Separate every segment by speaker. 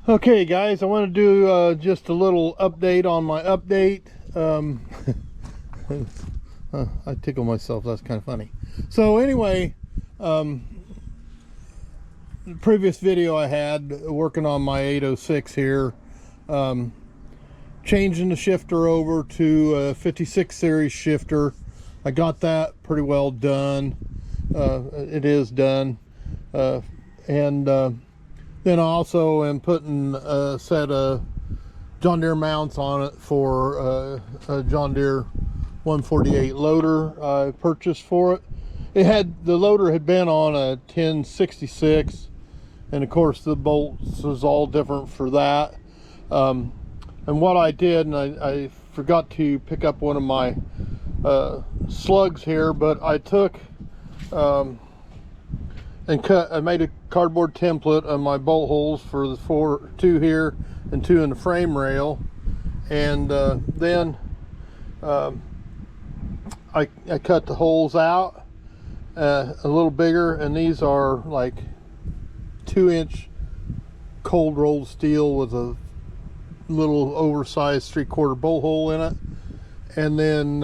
Speaker 1: Okay guys, I want to do just a little update on my update. I tickle myself, that's kind of funny. So anyway, the previous video I had working on my 806 here, changing the shifter over to a 56 series shifter. I got that pretty well done. It is done. Then I also am putting a set of John Deere mounts on it for a John Deere 148 loader I purchased for it. The loader had been on a 1066, and of course the bolts was all different for that. And what I did, and I forgot to pick up one of my slugs here, but I took I made a cardboard template of my bolt holes for the two here and two in the frame rail, and then I cut the holes out a little bigger, and these are like 2-inch cold rolled steel with a little oversized 3/4 bolt hole in it. And then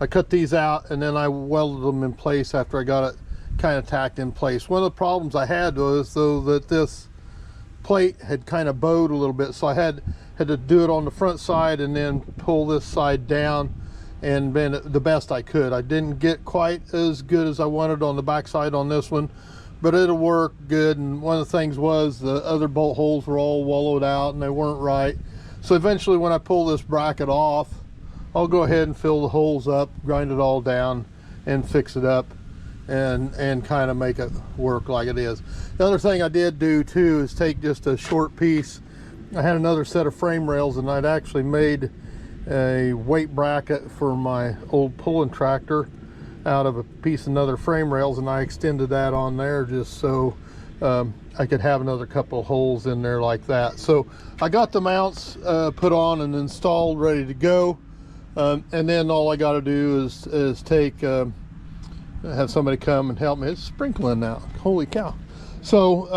Speaker 1: I cut these out, and then I welded them in place after I got it kind of tacked in place. One of the problems I had was though that this plate had kind of bowed a little bit, so I had to do it on the front side and then pull this side down and bend it the best I could. I didn't get quite as good as I wanted on the back side on this one, but it'll work good. And one of the things was the other bolt holes were all wallowed out and they weren't right. So eventually when I pull this bracket off, I'll go ahead and fill the holes up, grind it all down, and fix it up and kind of make it work like it is. The other thing I did do too is take just a short piece. I had another set of frame rails, and I'd actually made a weight bracket for my old pulling tractor out of a piece of another frame rails, and I extended that on there just so I could have another couple of holes in there like that. So I got the mounts put on and installed, ready to go. And then all I got to do is take have somebody come and help me. It's sprinkling now, holy cow. So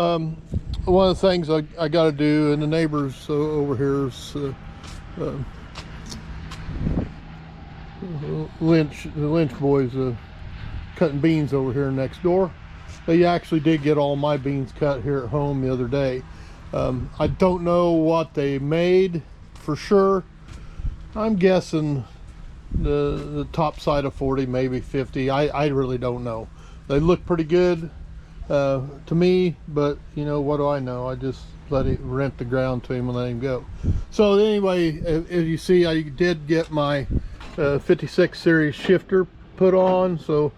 Speaker 1: one of the things I got to do, and the neighbors over here is the Lynch boys cutting beans over here next door. They actually did get all my beans cut here at home the other day. I don't know what they made for sure. I'm guessing the top side of 40, maybe 50. I really don't know. They look pretty good to me, but you know, what do I know? I just let it rent the ground to him and let him go. So anyway, as you see, I did get my 56 series shifter put on. So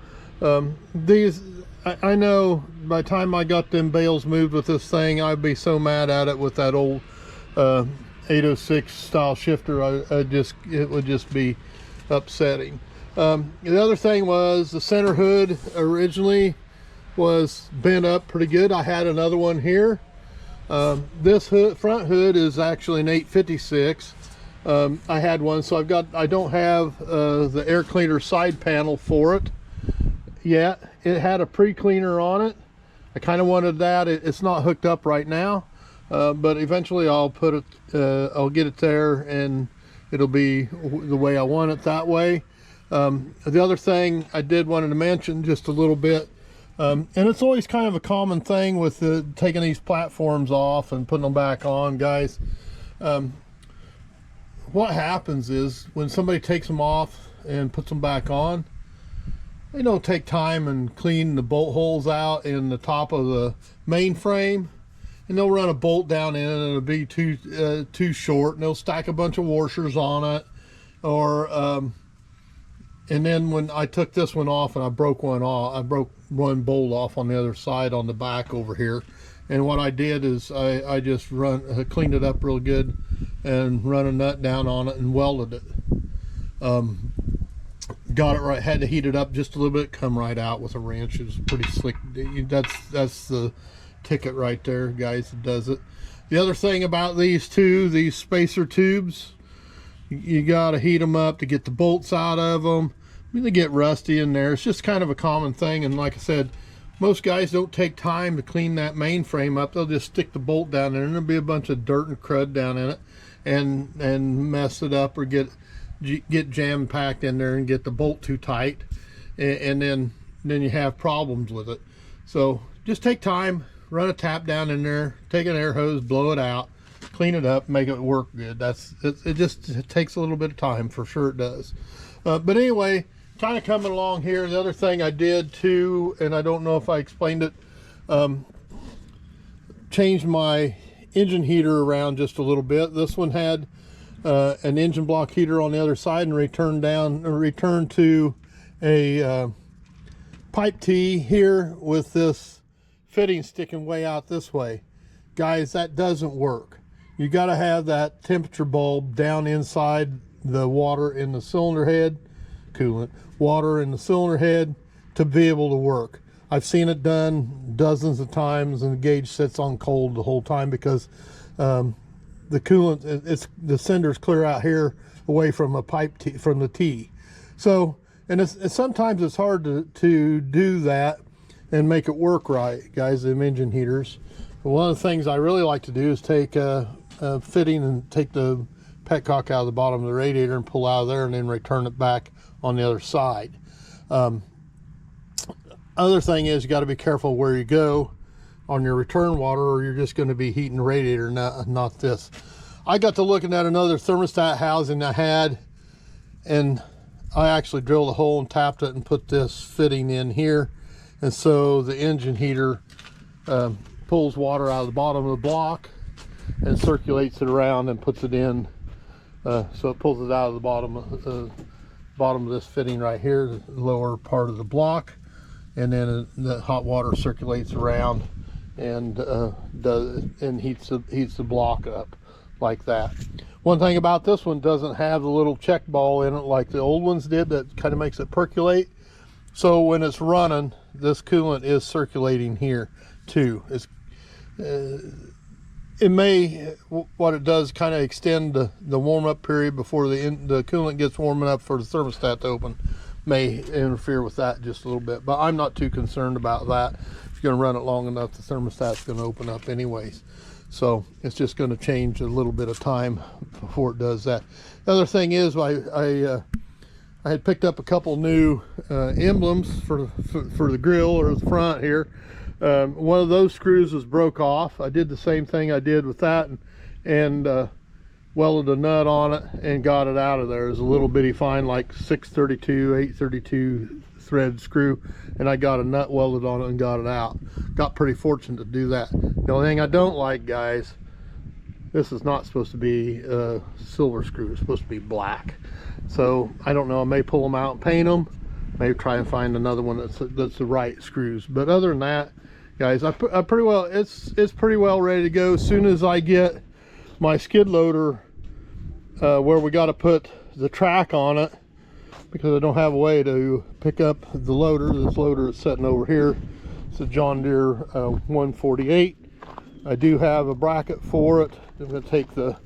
Speaker 1: these, I know by the time I got them bales moved with this thing, I'd be so mad at it with that old 806 style shifter. It would just be upsetting. The other thing was the center hood originally was bent up pretty good. I had another one here. This front hood is actually an 856. I had one, so I don't have the air cleaner side panel for it yet. It had a pre-cleaner on it. I kind of wanted that. It's not hooked up right now, but eventually I'll put it, I'll get it there, and it'll be the way I want it that way. The other thing I did wanted to mention just a little bit, and it's always kind of a common thing with taking these platforms off and putting them back on, guys. What happens is when somebody takes them off and puts them back on, they don't take time and clean the bolt holes out in the top of the main frame, and they'll run a bolt down in it and it'll be too short, and they'll stack a bunch of washers on it. Or and then when I took this one off and I broke one off, I broke one bolt off on the other side on the back over here. And what I did is I just cleaned it up real good and run a nut down on it and welded it. Got it right, had to heat it up just a little bit, come right out with a wrench. It was pretty slick. That's the ticket right there, guys, that does it. The other thing about these spacer tubes, you got to heat them up to get the bolts out of them. I mean, they get rusty in there. It's just kind of a common thing. And like I said, most guys don't take time to clean that mainframe up. They'll just stick the bolt down there, and there'll be a bunch of dirt and crud down in it, and mess it up, or get jam packed in there and get the bolt too tight, and then you have problems with it. So just take time, run a tap down in there, take an air hose, blow it out, clean it up, make it work good. It takes a little bit of time, for sure it does. But anyway, kind of coming along here, the other thing I did too, and I don't know if I explained it, changed my engine heater around just a little bit. This one had an engine block heater on the other side, and returned to a pipe T here with this fitting sticking way out this way. Guys, that doesn't work. You got to have that temperature bulb down inside the water in the cylinder head, water in the cylinder head, to be able to work. I've seen it done dozens of times, and the gauge sits on cold the whole time because the coolant, the cinder's clear out here away from a pipe T, from the T. So, and sometimes it's hard to do that and make it work right, guys, them engine heaters. But one of the things I really like to do is take a fitting and take the petcock out of the bottom of the radiator and pull out of there, and then return it back on the other side. Other thing is, you got to be careful where you go on your return water, or you're just going to be heating the radiator, not this. I got to looking at another thermostat housing I had, and I actually drilled a hole and tapped it and put this fitting in here, and so the engine heater pulls water out of the bottom of the block and circulates it around and puts it in. So it pulls it out of the bottom of this fitting right here, the lower part of the block, and then the hot water circulates around and heats the block up like that. One thing about this one, doesn't have the little check ball in it like the old ones did that kind of makes it percolate. So when it's running, this coolant is circulating here too. It may, what it does, kind of extend the warm-up period before the coolant gets warm enough for the thermostat to open. May interfere with that just a little bit, but I'm not too concerned about that. If you're going to run it long enough, the thermostat's going to open up anyways. So it's just going to change a little bit of time before it does that. The other thing is, I had picked up a couple new emblems for the grill, or the front here. One of those screws was broke off. I did the same thing I did with that, and welded a nut on it and got it out of there. It was a little bitty fine, like 632, 832 thread screw, and I got a nut welded on it and got it out. Got pretty fortunate to do that. The only thing I don't like, guys, this is not supposed to be a silver screw. It's supposed to be black. So I don't know, I may pull them out and paint them, maybe try and find another one that's the right screws. But other than that, guys, I pretty well, it's pretty well ready to go. As soon as I get my skid loader where we got to put the track on it, because I don't have a way to pick up the loader. This loader is sitting over here. It's a John Deere 148. I do have a bracket for it. I'm going to take the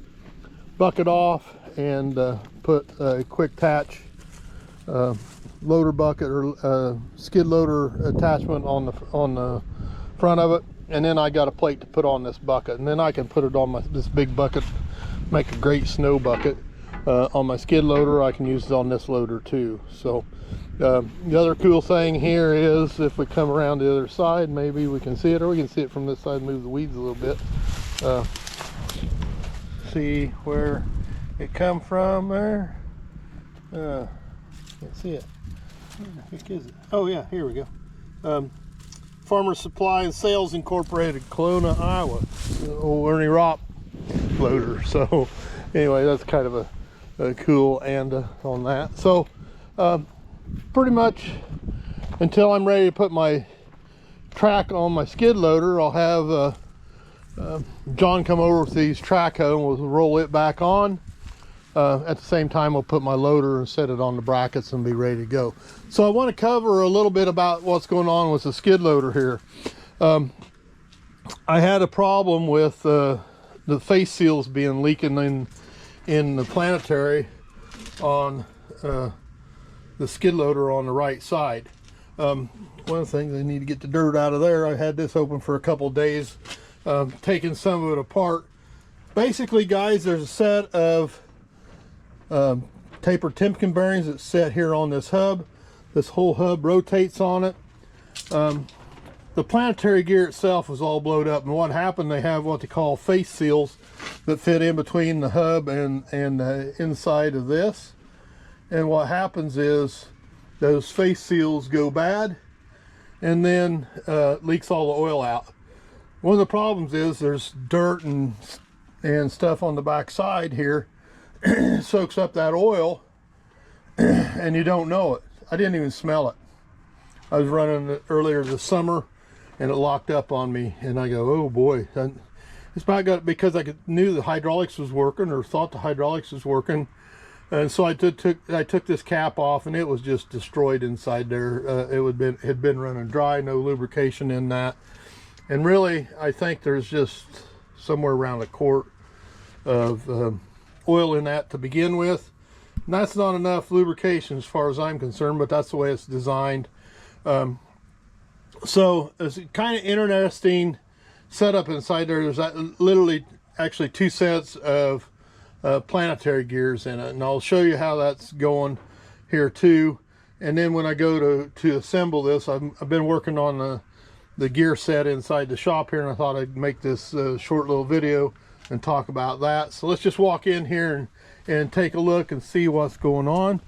Speaker 1: bucket off and put a quick attach loader bucket or skid loader attachment on the front of it, and then I got a plate to put on this bucket, and then I can put it on this big bucket, make a great snow bucket on my skid loader. I can use it on this loader too. So the other cool thing here is, if we come around the other side, maybe we can see it, or we can see it from this side, move the weeds a little bit, see where it come from there. Can't see it. Where the heck is it? Oh yeah, here we go. Farmer Supply and Sales Incorporated, Kelowna, Iowa. Old Ernie Ropp loader. So anyway, that's kind of a cool and on that. So pretty much until I'm ready to put my track on my skid loader, I'll have John come over with these track hoe, and we'll roll it back on. At the same time, we'll put my loader and set it on the brackets and be ready to go. So I want to cover a little bit about what's going on with the skid loader here. I had a problem with the face seals being leaking in the planetary on the skid loader on the right side. One of the things, I need to get the dirt out of there. I had this open for a couple days, taking some of it apart. Basically, guys, there's a set of tapered Timken bearings that set here on this hub. This whole hub rotates on it. The planetary gear itself was all blowed up, and what happened, they have what they call face seals that fit in between the hub and the inside of this. And what happens is those face seals go bad, and then leaks all the oil out. One of the problems is there's dirt and stuff on the back side here soaks up that oil, and you don't know it. I didn't even smell it. I was running it earlier this summer, and it locked up on me, and I go, oh boy. And it's about got, because I knew the hydraulics was working, or thought the hydraulics was working, and so I took this cap off, and it was just destroyed inside there. It had been running dry, no lubrication in that, and really I think there's just somewhere around a quart of oil in that to begin with. And that's not enough lubrication as far as I'm concerned, but that's the way it's designed. So it's kind of interesting setup inside there. There's literally actually two sets of planetary gears in it, and I'll show you how that's going here too. And then when I go to assemble this, I've been working on the gear set inside the shop here, and I thought I'd make this short little video and talk about that. So let's just walk in here and take a look and see what's going on,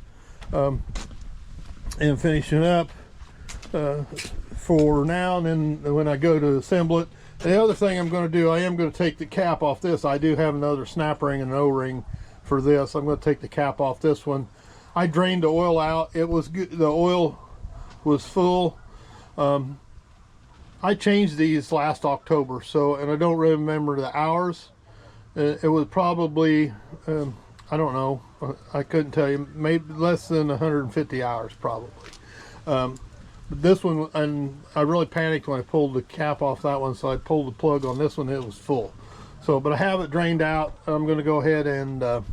Speaker 1: and finishing up for now. And then when I go to assemble it, the other thing I'm going to do, I am going to take the cap off this. I do have another snap ring and an O-ring for this. I'm going to take the cap off this one. I drained the oil out. It was good. The oil was full. I changed these last October, so, and I don't really remember the hours. It was probably I don't know, I couldn't tell you, maybe less than 150 hours probably. But this one, and I really panicked when I pulled the cap off that one, so I pulled the plug on this one, it was full. So, but I have it drained out. I'm going to go ahead and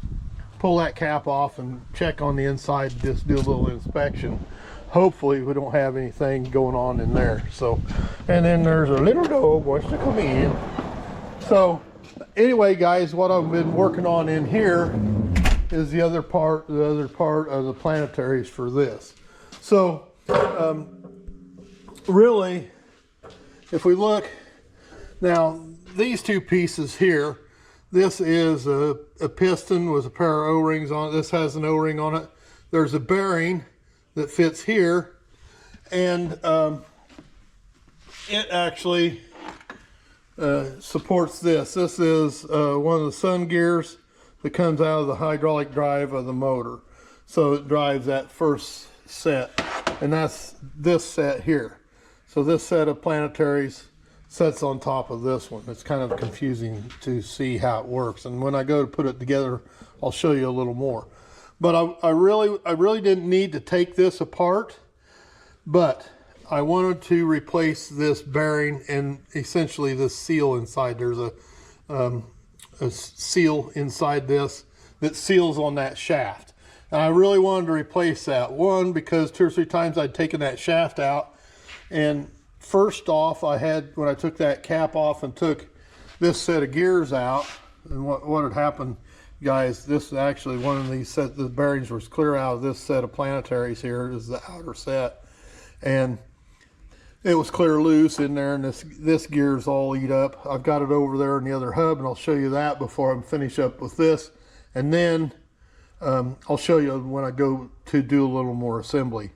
Speaker 1: pull that cap off and check on the inside, just do a little inspection. Hopefully we don't have anything going on in there. So, and then there's a little dog wants to come in. So anyway, guys, what I've been working on in here is the other part of the planetaries for this. So really, if we look now, these two pieces here, this is a piston with a pair of O-rings on it. This has an O-ring on it. There's a bearing that fits here, and it actually supports this. This is one of the sun gears that comes out of the hydraulic drive of the motor. So it drives that first set, and that's this set here. So this set of planetaries sets on top of this one. It's kind of confusing to see how it works, and when I go to put it together, I'll show you a little more. But I really didn't need to take this apart, but I wanted to replace this bearing and essentially this seal inside. There's a seal inside this that seals on that shaft, and I really wanted to replace that. One, because 2 or 3 times I'd taken that shaft out, and first off, when I took that cap off and took this set of gears out, and what had happened, guys, this is actually one of these sets. The bearings was clear out of this set of planetaries here. This is the outer set, and it was clear loose in there, and this gear's all eat up. I've got it over there in the other hub, and I'll show you that before I finish up with this, and then I'll show you when I go to do a little more assembly.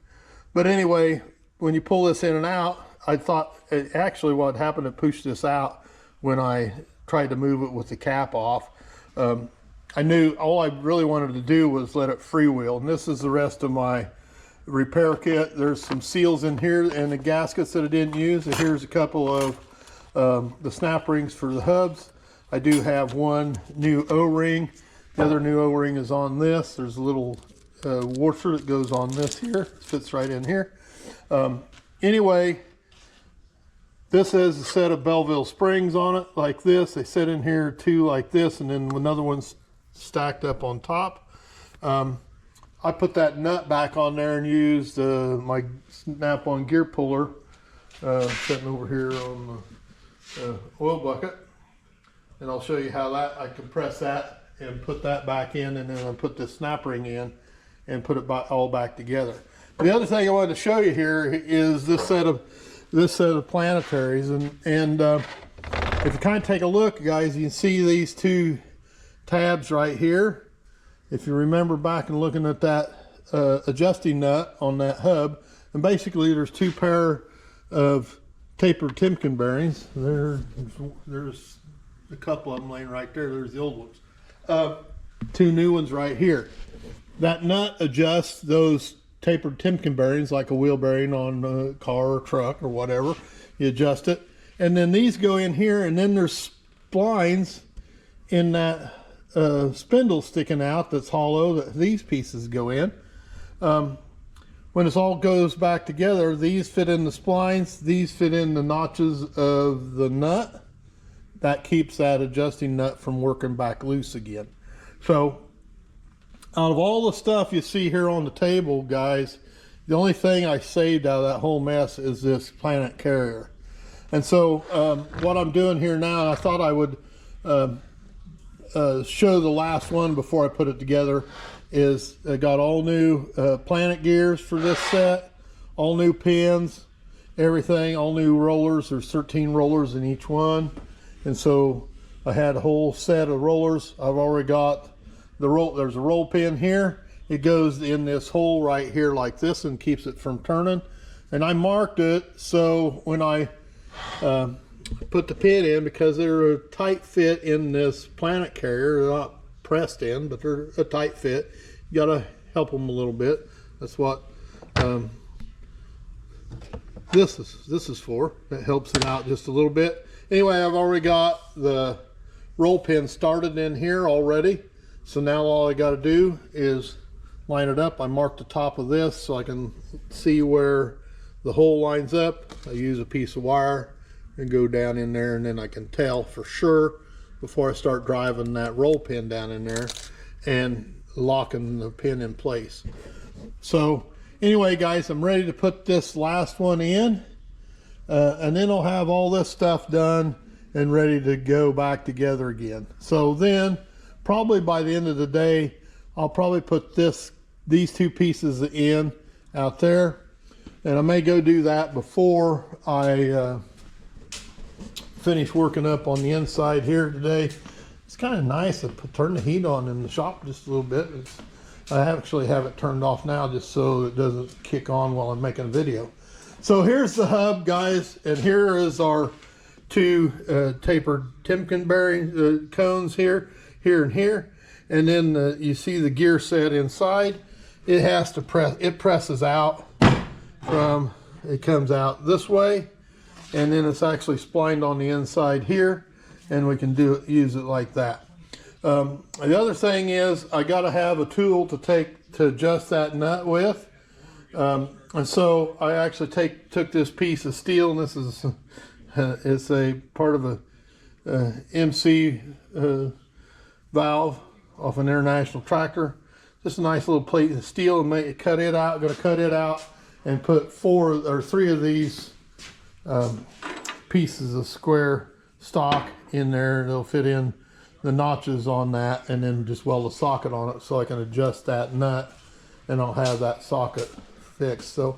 Speaker 1: But anyway, when you pull this in and out, I thought actually what happened to push this out when I tried to move it with the cap off. I knew all I really wanted to do was let it freewheel, and this is the rest of my repair kit. There's some seals in here and the gaskets that I didn't use, and here's a couple of the snap rings for the hubs. I do have one new O-ring. The other new O-ring is on this. There's a little washer that goes on this here. It fits right in here. Anyway, this has a set of Belleville springs on it like this. They sit in here two like this, and then another one's stacked up on top. I put that nut back on there and used my snap-on gear puller sitting over here on the oil bucket. And I'll show you how that, I compress that and put that back in, and then I put this snap ring in and put it all back together. The other thing I wanted to show you here is this set of planetaries, and if you kind of take a look, guys, you can see these two tabs right here. If you remember back and looking at that adjusting nut on that hub, and basically there's two pair of tapered Timken bearings. There's a couple of them laying right there. There's the old ones. Two new ones right here. That nut adjusts those tapered Timken bearings like a wheel bearing on a car or truck or whatever. You adjust it. And then these go in here, and then there's splines in that spindle sticking out that's hollow that these pieces go in. When it all goes back together, these fit in the splines, these fit in the notches of the nut. That keeps that adjusting nut from working back loose again. So out of all the stuff you see here on the table, guys, the only thing I saved out of that whole mess is this planet carrier. And so what I'm doing here now, I thought I would show the last one before I put it together, is I got all new planet gears for this set, all new pins, everything, all new rollers. There's 13 rollers in each one. And so I had a whole set of rollers. I've already got the roll. There's a roll pin here. It goes in this hole right here like this and keeps it from turning. And I marked it so when I put the pin in, because they're a tight fit in this planet carrier, they're not pressed in, but they're a tight fit. You gotta help them a little bit. That's what this is for. That helps it out just a little bit. Anyway, I've already got the roll pin started in here already. So now all I got to do is line it up. I marked the top of this so I can see where the hole lines up. I use a piece of wire and go down in there, and then I can tell for sure before I start driving that roll pin down in there and locking the pin in place. So anyway, guys, I'm ready to put this last one in, and then I'll have all this stuff done and ready to go back together again. So then probably by the end of the day, I'll probably put these two pieces in out there, and I may go do that before I finish working up on the inside here today. It's kind of nice to turn the heat on in the shop just a little bit. I actually have it turned off now just so it doesn't kick on while I'm making a video. So here's the hub, guys, and here is our two tapered Timken bearing cones here and here. And then you see the gear set inside. It has to press, it presses out from, it comes out this way, and then it's actually splined on the inside here, and we can use it like that. The other thing is I got to have a tool to adjust that nut with, and so I actually took this piece of steel, and this is it's a part of a MC valve off an International tractor. Just a nice little plate of steel, and going to cut it out and put 3 of these pieces of square stock in there. They'll fit in the notches on that, and then just weld a socket on it so I can adjust that nut, and I'll have that socket fixed. So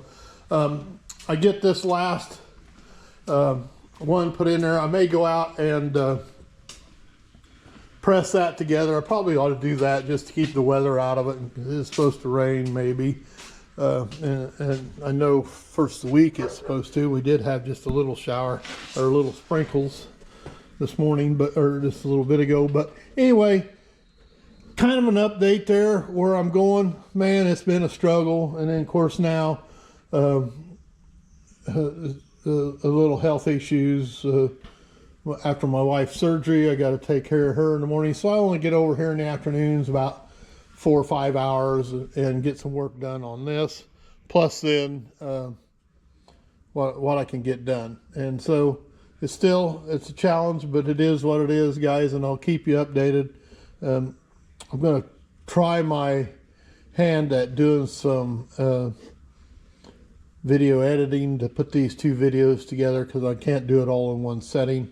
Speaker 1: I get this last one put in there. I may go out and press that together. I probably ought to do that just to keep the weather out of it. It's supposed to rain maybe, and I know first of the week it's supposed to. We did have just a little shower or little sprinkles this morning, or just a little bit ago. But anyway, kind of an update there where I'm going. Man, it's been a struggle, and then of course now a little health issues. After my wife's surgery, I got to take care of her in the morning, so I only get over here in the afternoons about 4 or 5 hours and get some work done on this, plus then what I can get done. And so it's a challenge, but it is what it is, guys, and I'll keep you updated. I'm going to try my hand at doing some video editing to put these two videos together, because I can't do it all in one setting.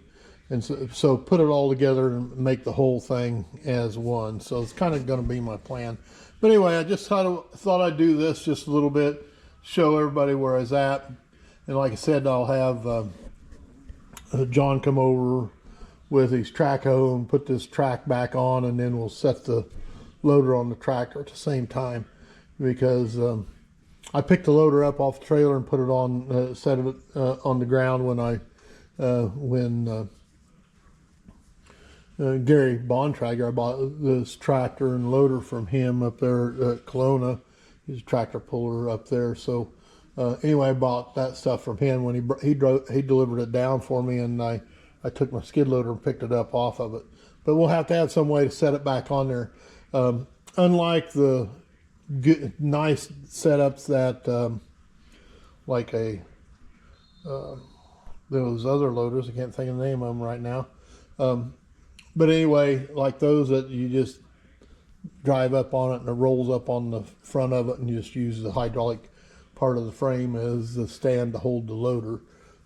Speaker 1: And so put it all together and make the whole thing as one. So it's kind of going to be my plan. But anyway, I just thought I'd do this just a little bit, show everybody where I was at. And like I said, I'll have John come over with his track hoe and put this track back on, and then we'll set the loader on the tractor at the same time, because I picked the loader up off the trailer and put it on, set it on the ground when Gary Bontrager, I bought this tractor and loader from him up there at Kelowna. He's a tractor puller up there. So anyway, I bought that stuff from him when he delivered it down for me, and I took my skid loader and picked it up off of it. But we'll have to have some way to set it back on there. Unlike the nice setups that like those other loaders, I can't think of the name of them right now. But anyway, like those that you just drive up on it and it rolls up on the front of it, and you just use the hydraulic part of the frame as the stand to hold the loader.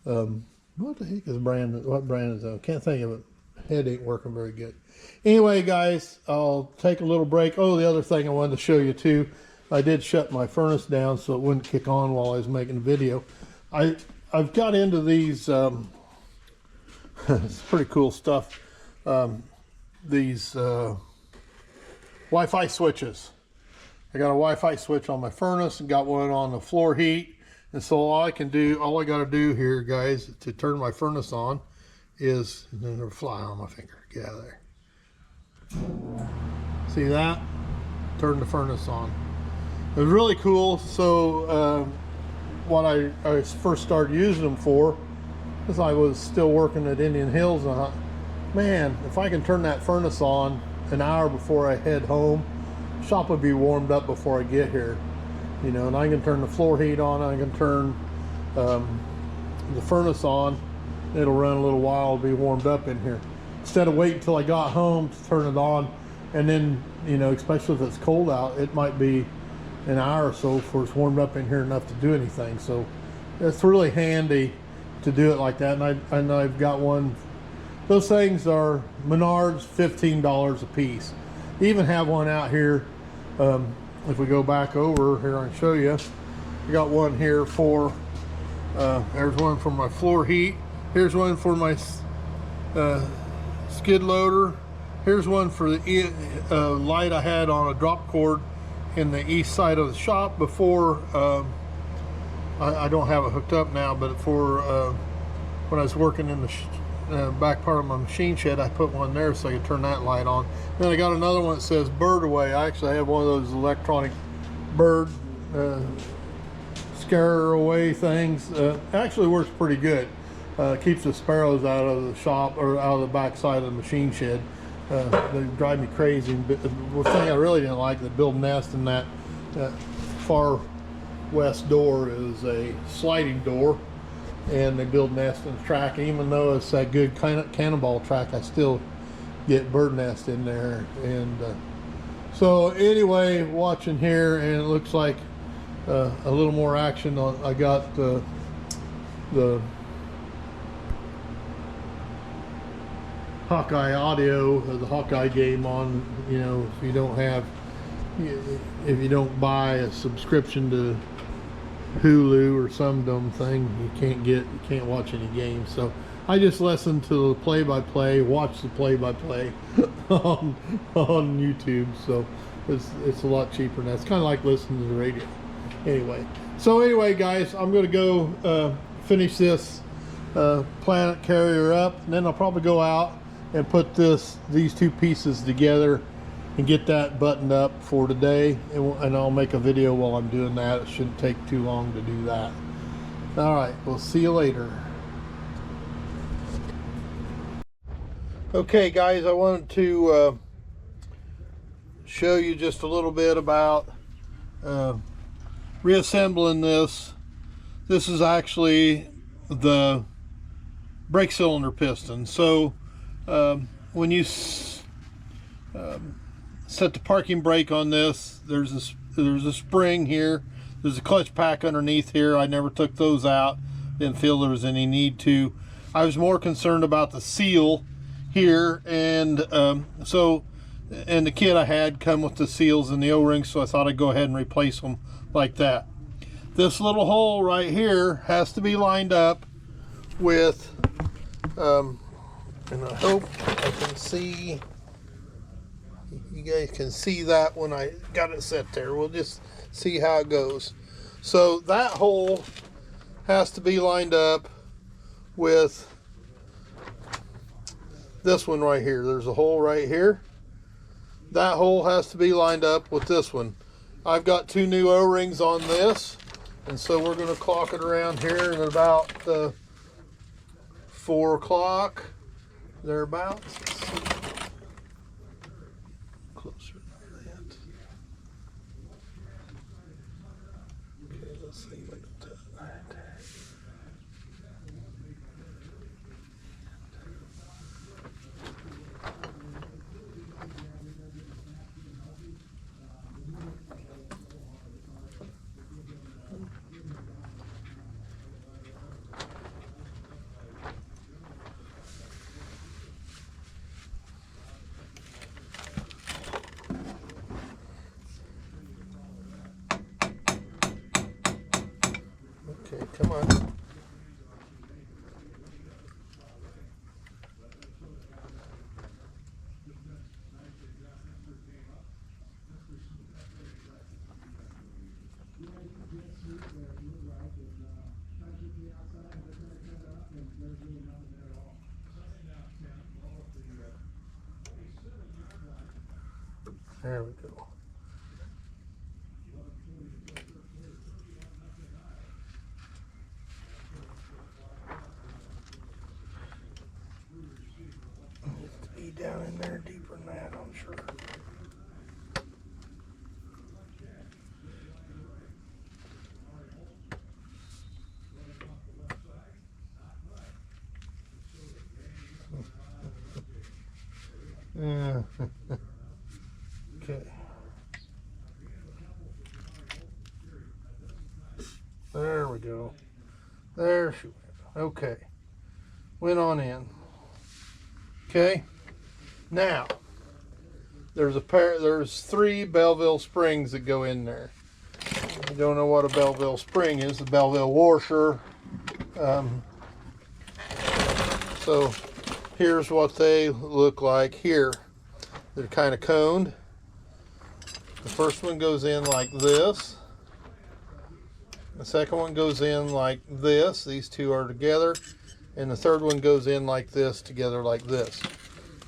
Speaker 1: What the heck is what brand is that? I can't think of it. Head ain't working very good. Anyway, guys, I'll take a little break. Oh, the other thing I wanted to show you too, I did shut my furnace down so it wouldn't kick on while I was making the video. I've got into these it's pretty cool stuff. These Wi-Fi switches. I got a Wi-Fi switch on my furnace and got one on the floor heat. And so all I got to do here, guys, to turn my furnace on is, and then it'll fly on my finger. Get out of there. See that? Turn the furnace on. It was really cool. So what I first started using them for, as I was still working at Indian Hills, and I thought, man, if I can turn that furnace on an hour before I head home, shop would be warmed up before I get here. You know, and I can turn the floor heat on, I can turn the furnace on, it'll run a little while, it'll be warmed up in here. Instead of waiting until I got home to turn it on, and then, you know, especially if it's cold out, it might be an hour or so before it's warmed up in here enough to do anything. So it's really handy to do it like that. And I've got one. Those things are Menards, $15 a piece. Even have one out here. If we go back over here, I can show you. I got one here for, there's one for my floor heat. Here's one for my skid loader. Here's one for the light I had on a drop cord in the east side of the shop before. I don't have it hooked up now, but for when I was working in the back part of my machine shed, I put one there so I could turn that light on. Then I got another one that says bird away. I actually have one of those electronic bird scare away things. Actually works pretty good. Keeps the sparrows out of the shop, or out of the back side of the machine shed. They drive me crazy. But the thing I really didn't like, they build nests in that far west door is a sliding door, and they build nests in the track. And even though it's that good cannonball track, I still get bird nest in there. And so anyway, watching here, and it looks like a little more action on. I got the Hawkeye audio, the Hawkeye game on. You know, if you don't buy a subscription to Hulu or some dumb thing, you can't watch any games. So I just listen to the play-by-play, watch the play-by-play on YouTube. So it's a lot cheaper, and that's kind of like listening to the radio. Anyway, guys, I'm going to go finish this Planet carrier up, and then I'll probably go out and put these two pieces together and get that buttoned up for today, and I'll make a video while I'm doing that. It shouldn't take too long to do that. All right, we'll see you later. Okay, guys, I wanted to show you just a little bit about reassembling this. This is actually the brake cylinder piston. So when you set the parking brake on this. There's a spring here. There's a clutch pack underneath here. I never took those out. Didn't feel there was any need to. I was more concerned about the seal here, and and the kit I had come with the seals and the O-rings, so I thought I'd go ahead and replace them like that. This little hole right here has to be lined up with, and I hope I can see, you guys can see that when I got it set there. We'll just see how it goes. So that hole has to be lined up with this one right here. There's a hole right here. That hole has to be lined up with this one. I've got 2 new O-rings on this, and so we're going to clock it around here at about 4 o'clock, thereabouts. Closer to that. Okay, let's see what it does. Okay, come on. There we go. Needs to be down in there deeper than that, I'm sure. Yeah. Okay. There we go. There she went. Okay. Went on in. Okay. Now, there's 3 Belleville springs that go in there. If you don't know what a Belleville spring is, the Belleville washer. So here's what they look like here. They're kind of coned. The first one goes in like this. The second one goes in like this. These 2 are together. And the third one goes in like this, together like this.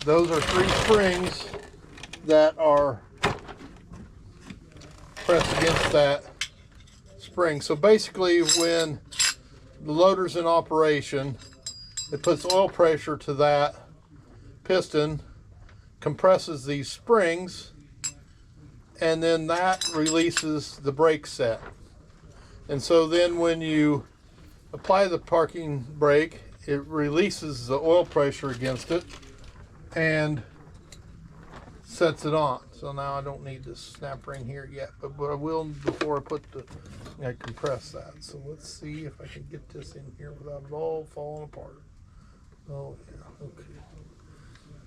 Speaker 1: Those are 3 springs that are pressed against that spring. So basically when the loader's in operation, it puts oil pressure to that piston, compresses these springs, and then that releases the brake set. And so then when you apply the parking brake, it releases the oil pressure against it and sets it on. So now I don't need this snap ring here yet, but I will before I compress that. So let's see if I can get this in here without it all falling apart. Oh yeah, okay.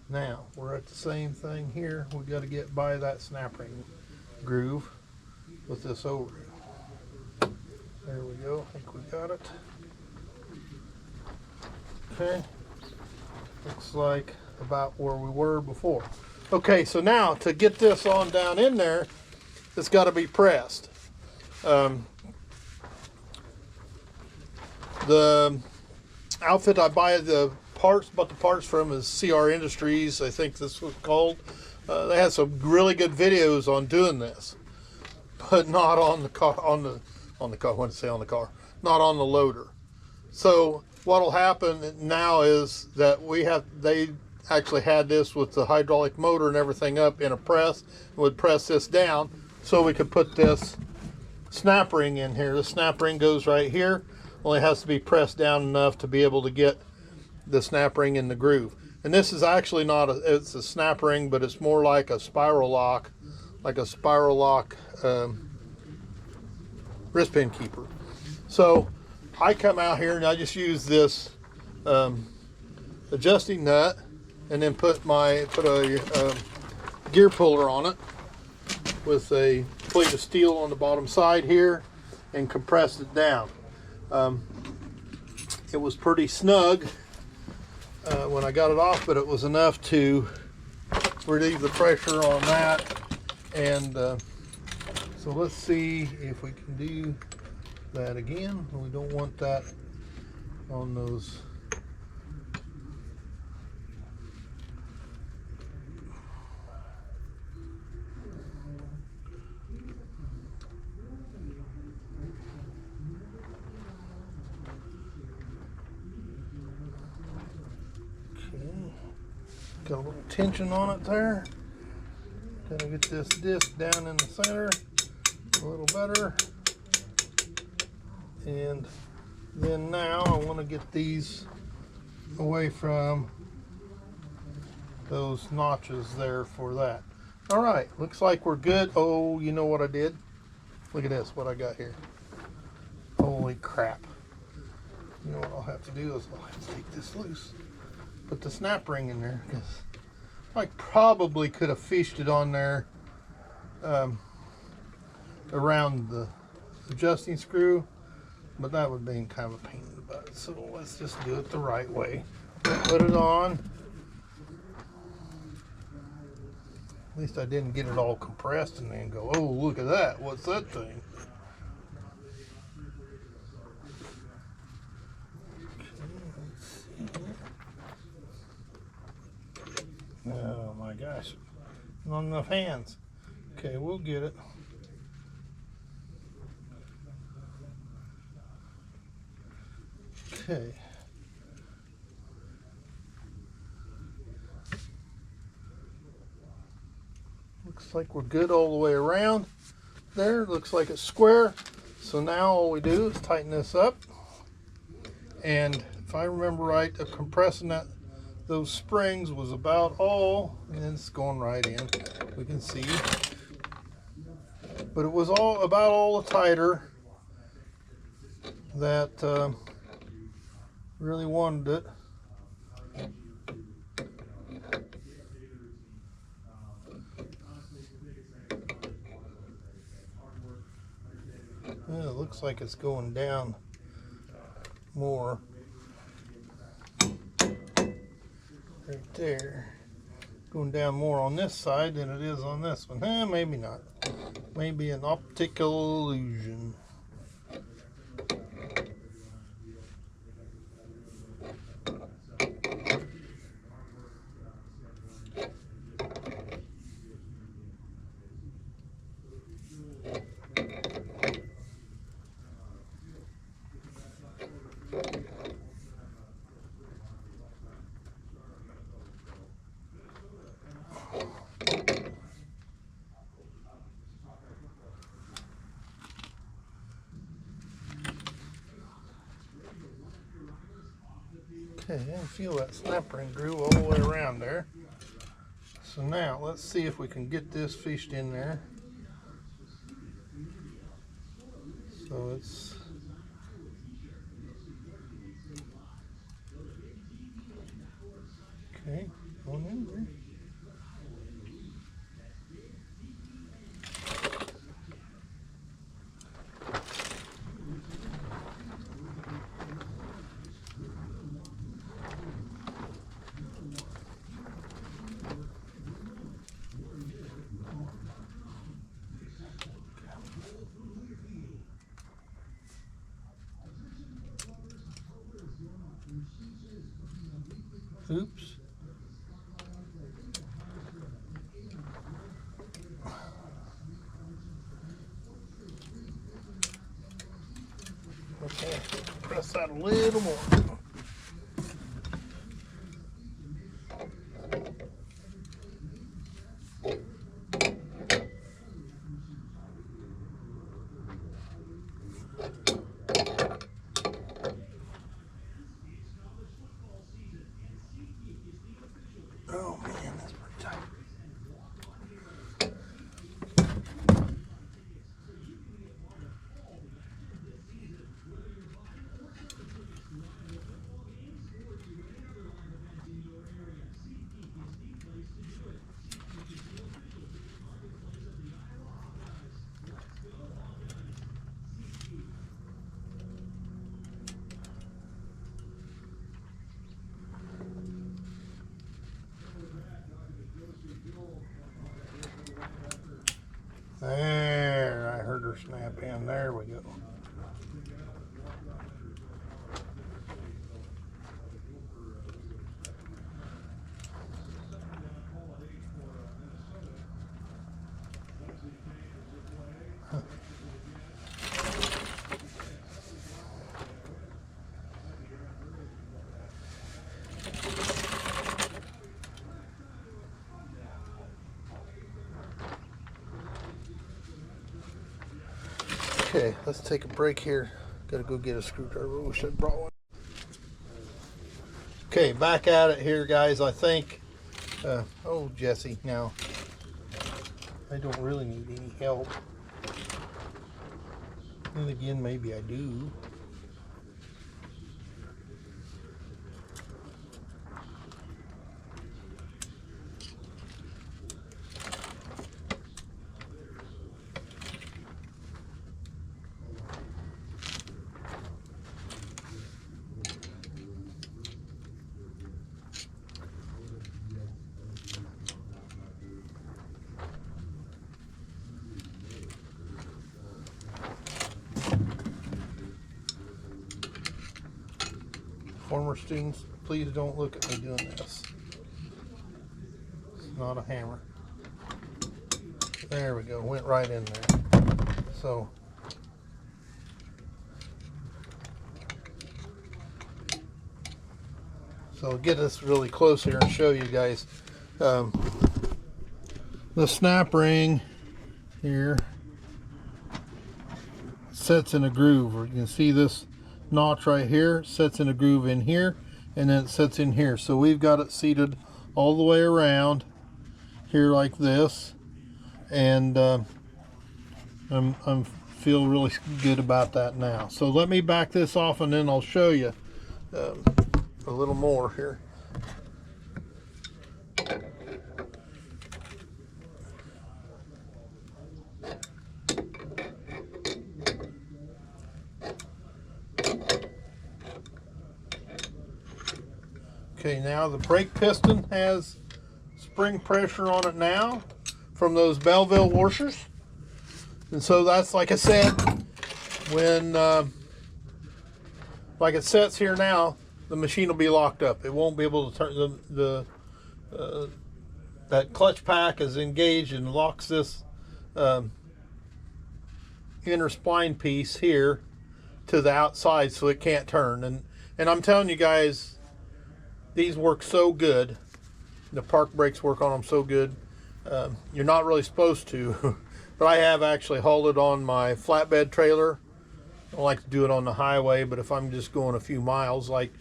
Speaker 1: Now we're at the same thing here. We got to get by that snap ring groove with this O-ring. There we go. I think we got it. Okay. Looks like about where we were before. Okay, so now to get this on down in there, it's got to be pressed. The outfit I buy bought the parts from is CR Industries, I think this was called. They had some really good videos on doing this, but not on the car. I want to say on the car, not on the loader. So what'll happen now is that they actually had this with the hydraulic motor and everything up in a press, would press this down so we could put this snap ring in here. The snap ring goes right here, only has to be pressed down enough to be able to get the snap ring in the groove. And this is actually not it's a snap ring, but it's more like a spiral lock, wrist pin keeper. So I come out here and I just use this adjusting nut, and then put a gear puller on it with a plate of steel on the bottom side here, and compress it down. It was pretty snug when I got it off, but it was enough to relieve the pressure on that. And so let's see if we can do that again. We don't want that on those. Got a little tension on it there. Gotta get this disc down in the center a little better. And then now I want to get these away from those notches there for that. All right, looks like we're good. Oh, you know what I did? Look at this, what I got here. Holy crap. You know what I'll have to do is I'll have to take this loose. Put the snap ring in there, because I probably could have fished it on there around the adjusting screw, but that would have been kind of a pain in the butt. So let's just do it the right way. Put it on. At least I didn't get it all compressed and then go, oh, look at that. What's that thing? Oh my gosh, not enough hands. Okay, we'll get it. Okay. Looks like we're good all the way around. There, looks like it's square. So now all we do is tighten this up. And if I remember right, compressing those springs was about all, and it's going right in, we can see. But it was about all the tighter that really wanted it. Yeah, it looks like it's going down more. Right there. Going down more on this side than it is on this one. Maybe not. Maybe an optical illusion. Okay, I can feel that snap ring groove all the way around there. So now let's see if we can get this fished in there. So it's okay, going in there. Oops. Okay, press that a little more. There, I heard her snap in. There we go. Okay, let's take a break here. Gotta go get a screwdriver. Wish I'd brought one. Okay, back at it here, guys. I think, oh, Jesse, now, I don't really need any help. And again, maybe I do. Former students, please don't look at me doing this. It's not a hammer. There we go, went right in there. So I'll get this really close here and show you guys. The snap ring here sets in a groove. You can see this notch right here sets in a groove in here, and then it sets in here. So we've got it seated all the way around here like this, and I'm feel really good about that now. So let me back this off, and then I'll show you a little more here. Okay, now the brake piston has spring pressure on it now from those Belleville washers. And so that's, like I said, when, like it sets here now, the machine will be locked up. It won't be able to turn that clutch pack is engaged and locks this inner spline piece here to the outside so it can't turn. And I'm telling you guys, these work so good. The park brakes work on them so good. You're not really supposed to, but I have actually hauled it on my flatbed trailer. I don't like to do it on the highway, but if I'm just going a few miles, like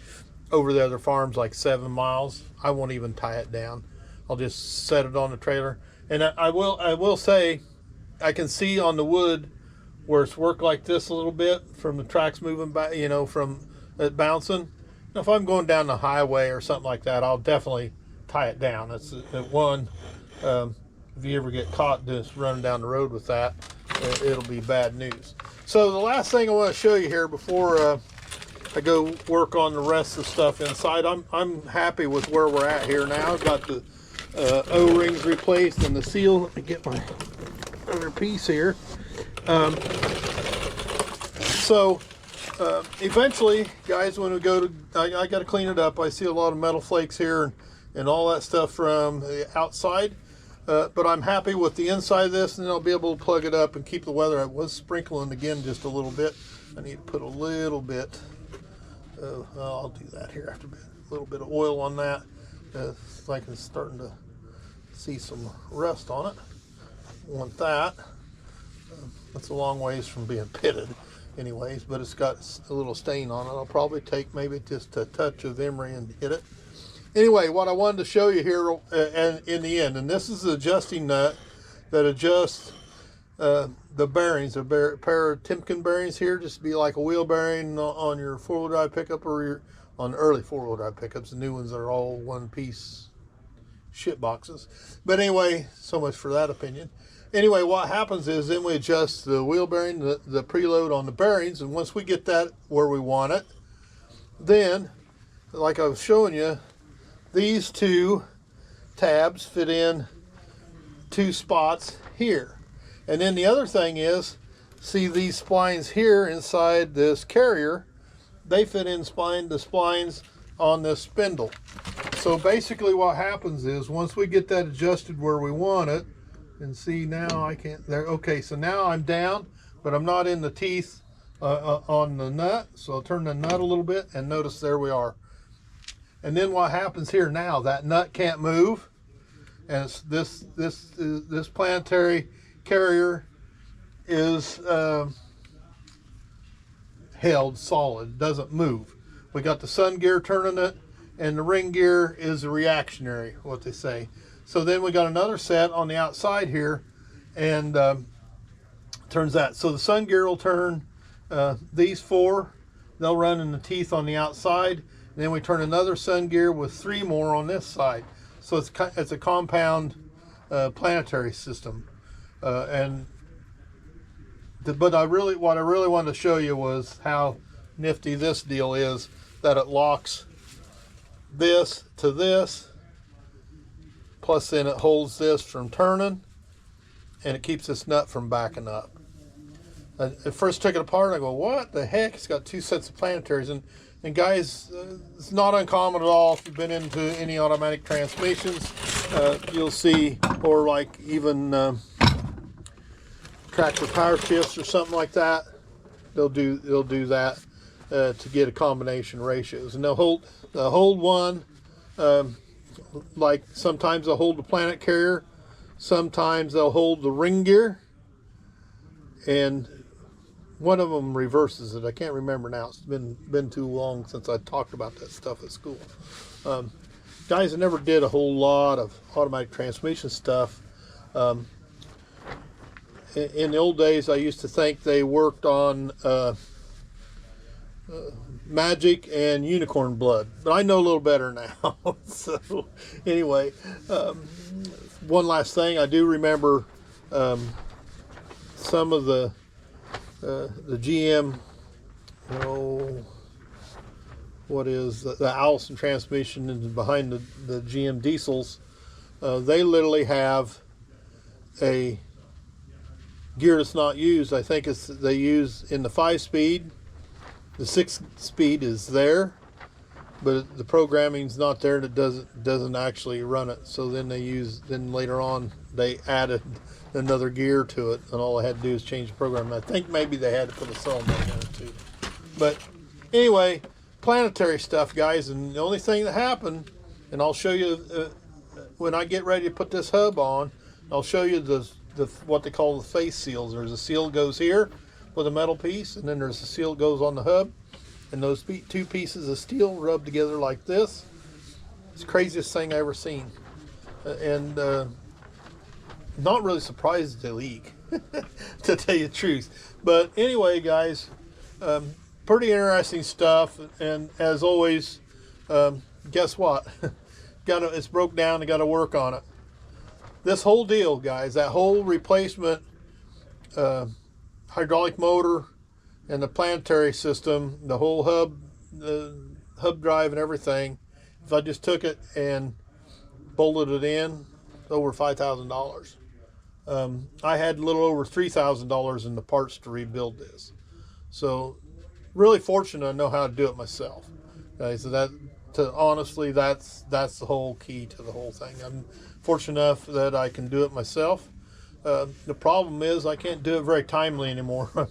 Speaker 1: over the other farms, like 7 miles, I won't even tie it down. I'll just set it on the trailer. And I will say, I can see on the wood where it's worked like this a little bit from the tracks moving back, you know, from it bouncing. Now, if I'm going down the highway or something like that, I'll definitely tie it down. That's one. If you ever get caught just running down the road with that, it'll be bad news. So the last thing I want to show you here before I go work on the rest of the stuff inside, I'm happy with where we're at here now. I've got the O-rings replaced and the seal. Let me get my other piece here. Eventually, guys, when we go to, I got to clean it up. I see a lot of metal flakes here and all that stuff from the outside. But I'm happy with the inside of this, and then I'll be able to plug it up and keep the weather. I was sprinkling again just a little bit. I need to put a little bit, I'll do that here after a bit. A little bit of oil on that. It's like it's starting to see some rust on it. Want that. That's a long ways from being pitted anyways, but it's got a little stain on it. I'll probably take maybe just a touch of emery and hit it. Anyway, what I wanted to show you here and in the end, and this is the adjusting nut that adjusts the bearings, a pair of Timken bearings here, just to be like a wheel bearing on your four-wheel drive pickup or on early four-wheel drive pickups. The new ones are all one-piece shit boxes. But anyway, so much for that opinion. Anyway, what happens is then we adjust the wheel bearing, the preload on the bearings, and once we get that where we want it, then, like I was showing you, these two tabs fit in 2 spots here. And then the other thing is, see these splines here inside this carrier, they fit in the splines on this spindle. So basically what happens is, once we get that adjusted where we want it, and see now I can't, there, okay, so now I'm down, but I'm not in the teeth on the nut. So I'll turn the nut a little bit, and notice there we are. And then what happens here now, that nut can't move, and it's this planetary carrier is held solid, doesn't move. We got the sun gear turning it, and the ring gear is a reactionary, what they say. So then we got another set on the outside here, and turns that. So the sun gear will turn these four, they'll run in the teeth on the outside, and then we turn another sun gear with 3 more on this side. So it's a compound planetary system. But what I really wanted to show you was how nifty this deal is, that it locks this to this, plus then it holds this from turning, and it keeps this nut from backing up. I first took it apart and I go, what the heck? It's got 2 sets of planetaries. And guys, it's not uncommon at all. If you've been into any automatic transmissions, you'll see, or like even tractor power shifts or something like that, they'll do that to get a combination ratios. And they'll hold one, like sometimes they'll hold the planet carrier, sometimes they'll hold the ring gear, and one of them reverses it. I can't remember now. It's been too long since I talked about that stuff at school. Guys, I never did a whole lot of automatic transmission stuff. In the old days, I used to think they worked on magic and unicorn blood, but I know a little better now. So anyway, one last thing, I do remember some of the GM, what is the Allison transmission and behind the GM diesels, they literally have a gear that's not used. I think they use in the 5-speed. The 6-speed is there, but the programming's not there, and it doesn't actually run it. So then later on they added another gear to it, and all I had to do is change the program. I think maybe they had to put a solenoid in it too. But anyway, planetary stuff, guys. And the only thing that happened, and I'll show you when I get ready to put this hub on, I'll show you the what they call the face seals. There's a seal that goes here with a metal piece, and then there's a seal that goes on the hub, and those 2 pieces of steel rub together like this. It's the craziest thing I ever seen, and not really surprised they leak, to tell you the truth. But anyway, guys, pretty interesting stuff. And as always, guess what? It's broke down. I got to work on it. This whole deal, guys, that whole replacement hydraulic motor and the planetary system, the whole hub, the hub drive and everything, if I just took it and bolted it in, it's over $5,000. I had a little over $3,000 in the parts to rebuild this. So really fortunate I know how to do it myself. Okay, so honestly, that's the whole key to the whole thing. I'm fortunate enough that I can do it myself. The problem is I can't do it very timely anymore.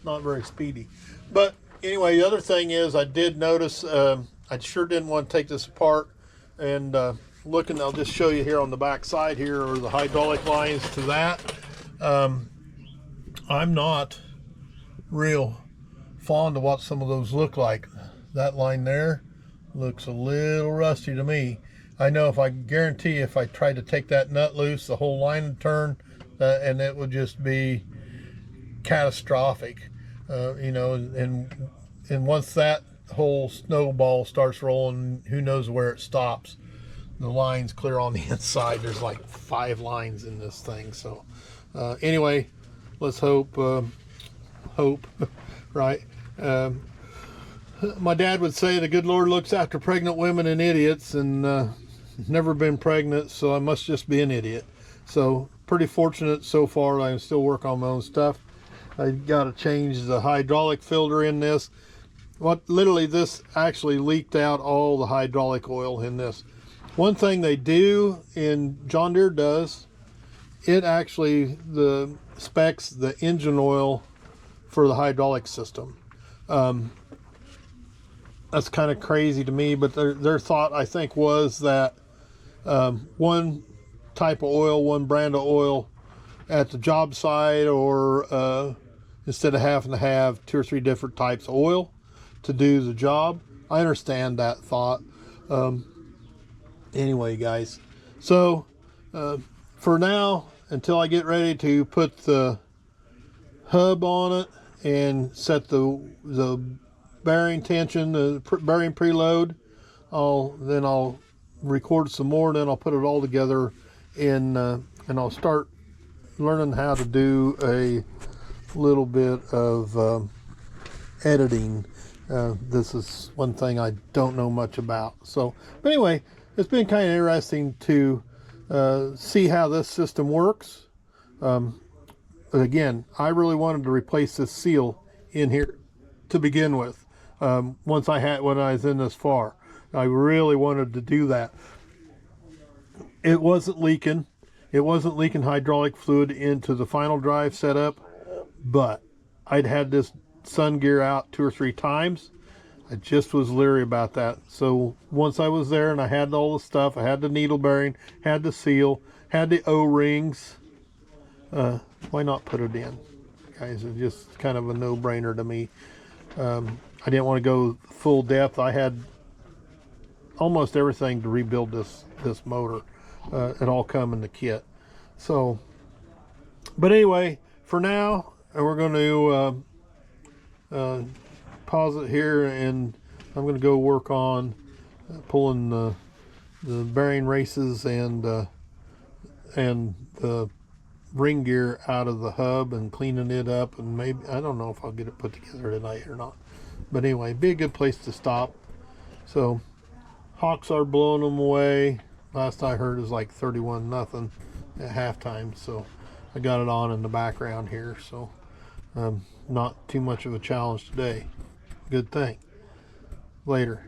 Speaker 1: Not very speedy. But anyway, the other thing is I did notice, I sure didn't want to take this apart, and looking, I'll just show you here on the back side here are the hydraulic lines to that. I'm not real fond of what some of those look like. That line there looks a little rusty to me. I know if I guarantee if I tried to take that nut loose, the whole line would turn, and it would just be catastrophic. And once that whole snowball starts rolling, who knows where it stops. The line's clear on the inside. There's like 5 lines in this thing. So anyway, let's hope, right? My dad would say the good Lord looks after pregnant women and idiots, and never been pregnant, so I must just be an idiot. So pretty fortunate so far. I can still work on my own stuff. I got to change the hydraulic filter in this. Literally this actually leaked out all the hydraulic oil in this. One thing they do, in John Deere does, it actually specs the engine oil for the hydraulic system. That's kind of crazy to me, but their thought, I think, was that one type of oil, one brand of oil at the job site, or instead of having to have 2 or 3 different types of oil to do the job. I understand that thought. Anyway, guys, so for now, until I get ready to put the hub on it and set the bearing tension, the bearing preload, I'll record some more, and then I'll put it all together and I'll start learning how to do a little bit of editing. This is one thing I don't know much about. So, but anyway, it's been kind of interesting to see how this system works. But again, I really wanted to replace this seal in here to begin with. When I was in this far, I really wanted to do that. It wasn't leaking. It wasn't leaking hydraulic fluid into the final drive setup, but I'd had this sun gear out 2 or 3 times. I just was leery about that. So once I was there and I had all the stuff, I had the needle bearing, had the seal, had the O-rings, why not put it in? Guys, it's just kind of a no-brainer to me. I didn't want to go full depth. I had almost everything to rebuild this motor. It all come in the kit. So, but anyway, for now, we're going to pause it here, and I'm going to go work on pulling the bearing races and the ring gear out of the hub and cleaning it up, and maybe, I don't know if I'll get it put together tonight or not. But anyway, be a good place to stop. So Hawks are blowing them away. Last I heard it was like 31-0 at halftime. So I got it on in the background here. So not too much of a challenge today. Good thing. Later.